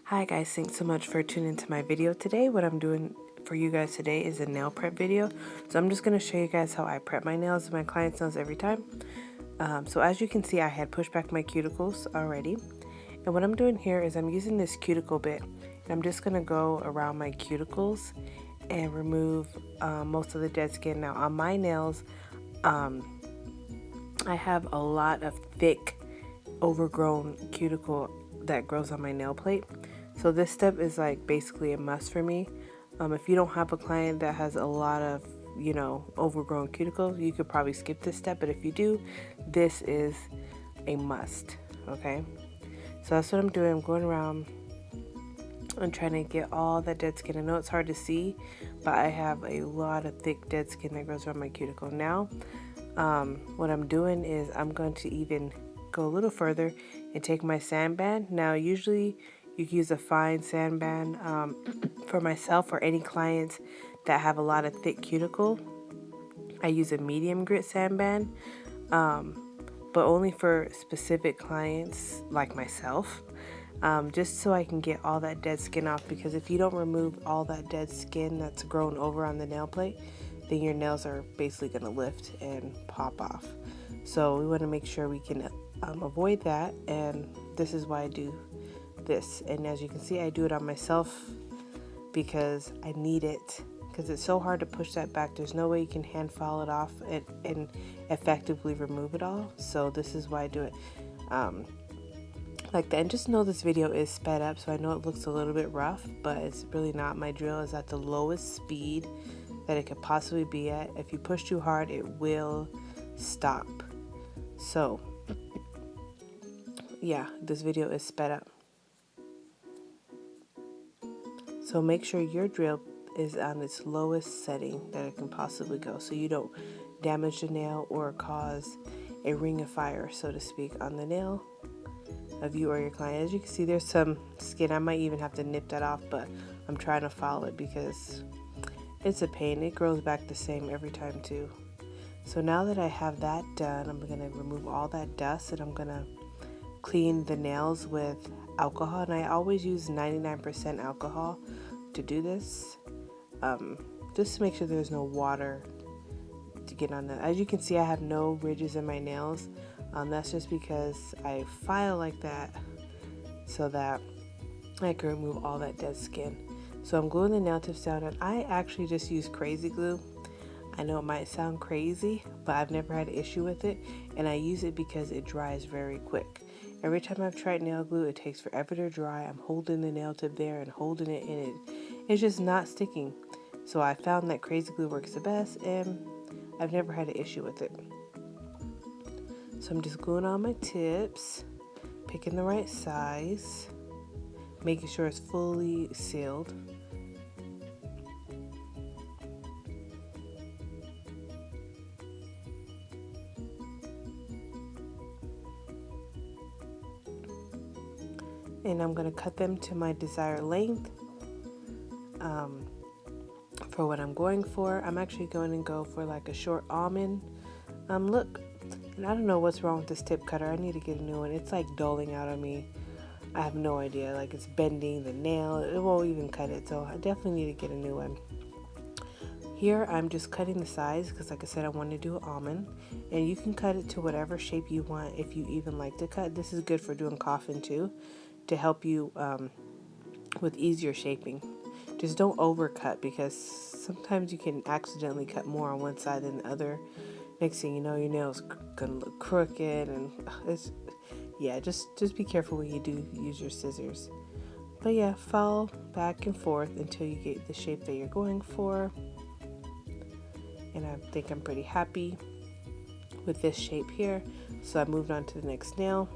Hi guys, thanks so much for tuning into my video today. What I'm doing for you guys today is a nail prep video. So I'm just going to show you guys how I prep my nails and my clients' nails every time. So as you can see, I had pushed back my cuticles already. And what I'm doing here is I'm using this cuticle bit. And I'm just going to go around my cuticles and remove most of the dead skin. Now on my nails, I have a lot of thick, overgrown cuticle that grows on my nail plate. So this step is like basically a must for me. If you don't have a client that has a lot of, overgrown cuticles, you could probably skip this step. But if you do, this is a must, okay? So that's what I'm doing. I'm going around and trying to get all that dead skin. I know it's hard to see, but I have a lot of thick dead skin that grows around my cuticle. Now, what I'm doing is I'm going to even go a little further and take my sand band. Now, usually you can use a fine sand band. For myself or any clients that have a lot of thick cuticle, I use a medium grit sand band, but only for specific clients like myself, just so I can get all that dead skin off, because if you don't remove all that dead skin that's grown over on the nail plate, then your nails are basically going to lift and pop off. So we want to make sure we can avoid that, and this is why I do this. And as you can see, I do it on myself because I need it, because it's so hard to push that back. There's no way you can hand file it off and effectively remove it all. So this is why I do it like that. And just know this video is sped up, so I know it looks a little bit rough, but it's really not. My drill is at the lowest speed that it could possibly be at. If you push too hard, it will stop. So yeah, this video is sped up. So make sure your drill is on its lowest setting that it can possibly go, so you don't damage the nail or cause a ring of fire, so to speak, on the nail of you or your client. As you can see, there's some skin. I might even have to nip that off, but I'm trying to file it because it's a pain. It grows back the same every time too. So now that I have that done, I'm going to remove all that dust, and I'm going to clean the nails with alcohol. And I always use 99% alcohol to do this, just to make sure there's no water to get on that. As you can see, I have no ridges in my nails. That's just because I file like that so that I can remove all that dead skin. So I'm gluing the nail tips down, and I actually just use crazy glue. I know it might sound crazy, but I've never had an issue with it, and I use it because it dries very quick. Every time I've tried nail glue, it takes forever to dry. I'm holding the nail tip there and holding it, and it's just not sticking. So I found that crazy glue works the best, and I've never had an issue with it. So I'm just gluing on my tips, picking the right size, making sure it's fully sealed. And I'm going to cut them to my desired length for what I'm going for. I'm actually going to go for like a short almond look. And I don't know what's wrong with this tip cutter. I need to get a new one. It's like dulling out on me. I have no idea. Like, it's bending the nail. It won't even cut it. So I definitely need to get a new one. Here I'm just cutting the size because, like I said, I want to do an almond. And you can cut it to whatever shape you want if you even like to cut. This is good for doing coffin too, to help you with easier shaping. Just don't overcut, because sometimes you can accidentally cut more on one side than the other. Next thing you know, your nail's gonna look crooked, and it's, yeah, just be careful when you do use your scissors. But yeah, file back and forth until you get the shape that you're going for. And I think I'm pretty happy with this shape here. So I moved on to the next nail.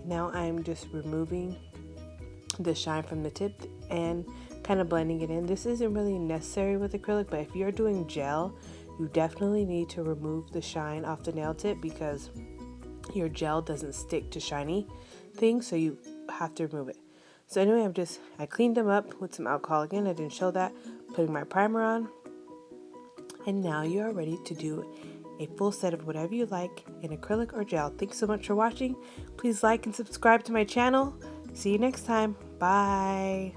Now I'm just removing the shine from the tip and kind of blending it in. This isn't really necessary with acrylic, but if you're doing gel, you definitely need to remove the shine off the nail tip, because your gel doesn't stick to shiny things, so you have to remove it. So anyway, I cleaned them up with some alcohol again. I didn't show that. Putting my primer on. And now you are ready to do a full set of whatever you like in acrylic or gel. Thanks so much for watching. Please like and subscribe to my channel. See you next time. Bye.